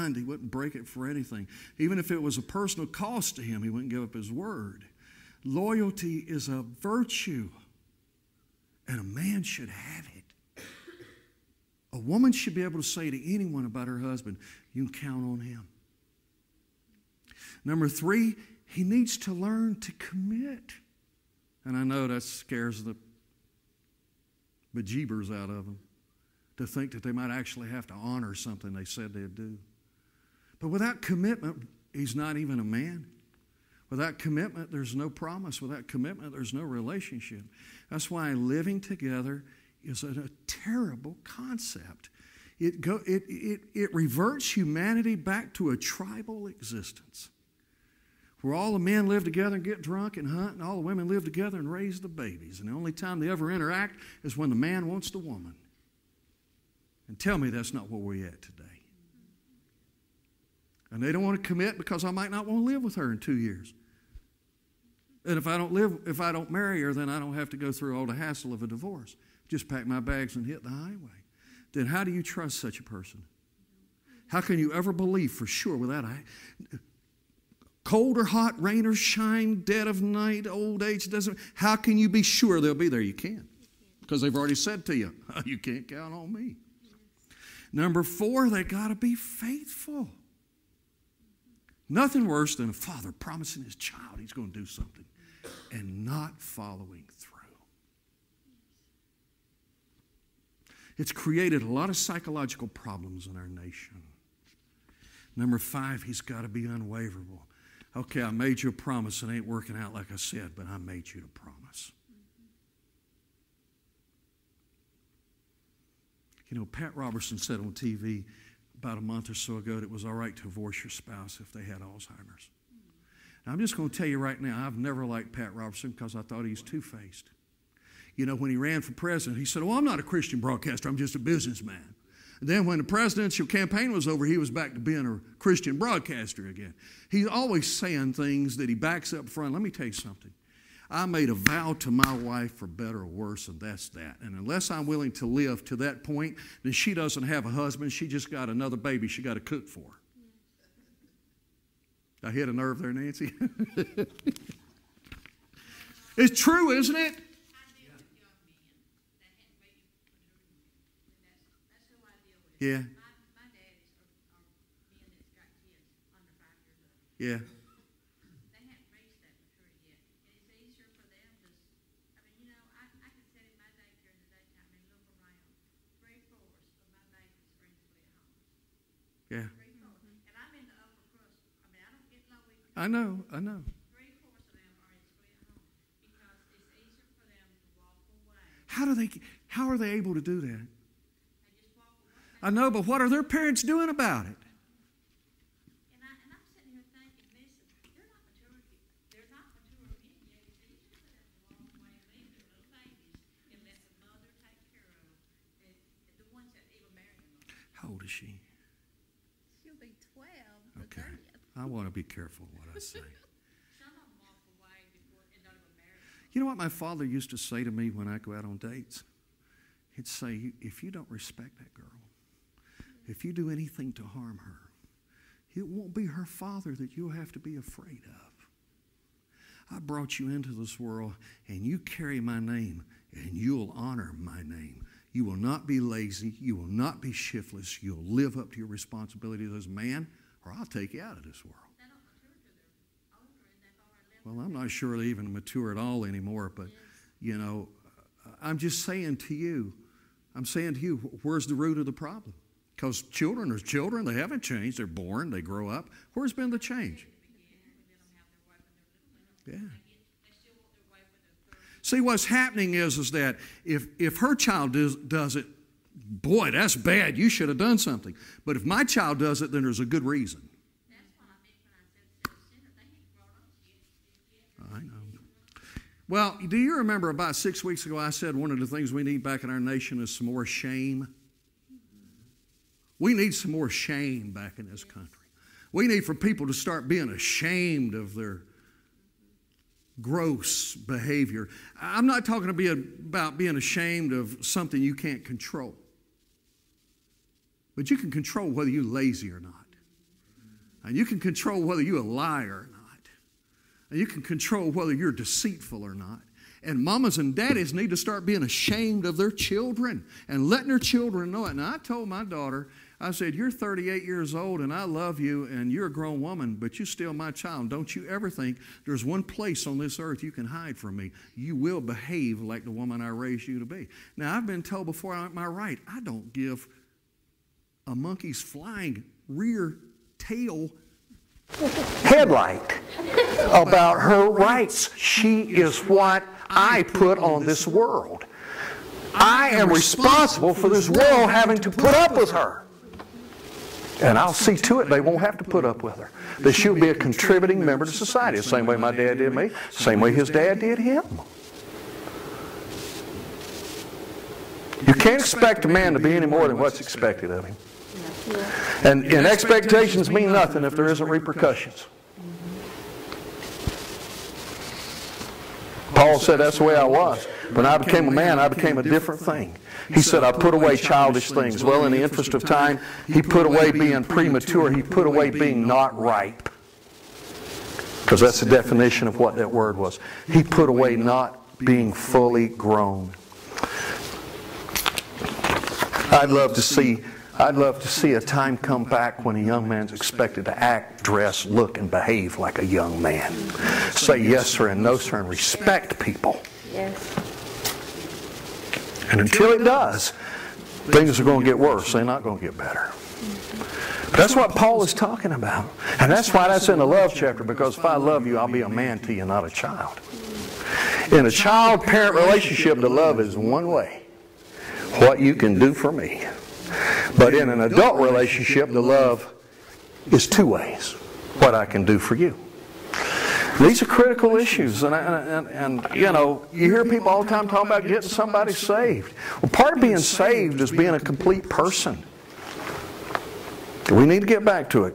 bond, he wouldn't break it for anything. Even if it was a personal cost to him, he wouldn't give up his word. Loyalty is a virtue, and a man should have it. A woman should be able to say to anyone about her husband, you can count on him. Number 3, he needs to learn to commit. And I know that scares the bejeebers out of them, to think that they might actually have to honor something they said they'd do. But without commitment, he's not even a man. Without commitment, there's no promise. Without commitment, there's no relationship. That's why living together is a terrible concept. It reverts humanity back to a tribal existence, where all the men live together and get drunk and hunt, and all the women live together and raise the babies. And the only time they ever interact is when the man wants the woman. And tell me that's not where we're at today. And they don't want to commit because I might not want to live with her in 2 years. And if I don't marry her, then I don't have to go through all the hassle of a divorce. Just pack my bags and hit the highway. Then how do you trust such a person? How can you ever believe for sure without cold or hot, rain or shine, dead of night, old age, doesn't. How can you be sure they'll be there? You can't. Because they've already said to you, you can't count on me. Number 4, they got to be faithful. Nothing worse than a father promising his child he's going to do something and not following through. It's created a lot of psychological problems in our nation. Number 5, he's got to be unwaverable. Okay, I made you a promise. It ain't working out like I said, but I made you a promise. You know, Pat Robertson said on TV about a month or so ago that it was all right to divorce your spouse if they had Alzheimer's. Now, I'm just going to tell you right now, I've never liked Pat Robertson because I thought he's two-faced. You know, when he ran for president, he said, well, I'm not a Christian broadcaster, I'm just a businessman. And then when the presidential campaign was over, he was back to being a Christian broadcaster again. He's always saying things that he backs up front. Let me tell you something. I made a vow to my wife for better or worse, and that's that. And unless I'm willing to live to that point, then she doesn't have a husband. She just got another baby she got to cook for. I hit a nerve there, Nancy. It's true, isn't it? Yeah. Yeah. Yeah. And I'm in the upper crust. I mean, I don't get low income. I know. 3/4 of them are in split home because it's easier for them to walk away. How are they able to do that? They just walk away. I know, but what are their parents doing about it? And I'm sitting here thinking, listen, they're not mature yet. It's easier for them to walk away and leave their little babies and let the mother take care of the ones that even marry them. How old is she? Okay. I want to be careful what I say. You know what my father used to say to me when I go out on dates? He'd say, if you don't respect that girl, if you do anything to harm her, it won't be her father that you'll have to be afraid of. I brought you into this world, and you carry my name, and you'll honor my name. You will not be lazy. You will not be shiftless. You'll live up to your responsibilities as a man, or I'll take you out of this world. Well, I'm not sure they even mature at all anymore, but, you know, I'm just saying to you, where's the root of the problem? Because children are children. They haven't changed. They're born. They grow up. Where's been the change? Yeah. See, what's happening is that if her child does it, boy, that's bad. You should have done something. But if my child does it, then there's a good reason. I know. Well, do you remember about 6 weeks ago I said one of the things we need back in our nation is some more shame? We need some more shame back in this country. We need for people to start being ashamed of their gross behavior. I'm not talking about being ashamed of something you can't control. But you can control whether you're lazy or not. And you can control whether you're a liar or not. And you can control whether you're deceitful or not. And mamas and daddies need to start being ashamed of their children and letting their children know it. Now, I told my daughter, I said, you're 38 years old and I love you and you're a grown woman, but you're still my child. Don't you ever think there's one place on this earth you can hide from me. You will behave like the woman I raised you to be. Now, I've been told before, am I right? I don't give a monkey's flying rear tail headlight about her rights. She is what I put on this world. I am responsible for this world having to put up with her. And I'll see to it they won't have to put up with her. That she'll be a contributing member to society, the same way my dad did me, the same way his dad did him. You can't expect a man to be any more than what's expected of him. And expectations mean nothing if there isn't repercussions. Paul said that's the way I was. When I became a man, I became a different thing. He said, I put away childish things. Well, in the interest of time, he put away being premature. He put away being not ripe. Because that's the definition of what that word was. He put away not being fully grown. I'd love to see a time come back when a young man's expected to act, dress, look, and behave like a young man. Say yes, sir, and no, sir, and respect people. Yes. And until it does, things are going to get worse. They're not going to get better. That's what Paul is talking about. And that's why that's in the love chapter, because if I love you, I'll be a man to you, not a child. In a child-parent relationship, the love is one way. What you can do for me. But in an adult relationship, the love is two ways. What I can do for you. These are critical issues. And you know, you hear people all the time talking about getting somebody saved. Well, part of being saved is being a complete person. We need to get back to it.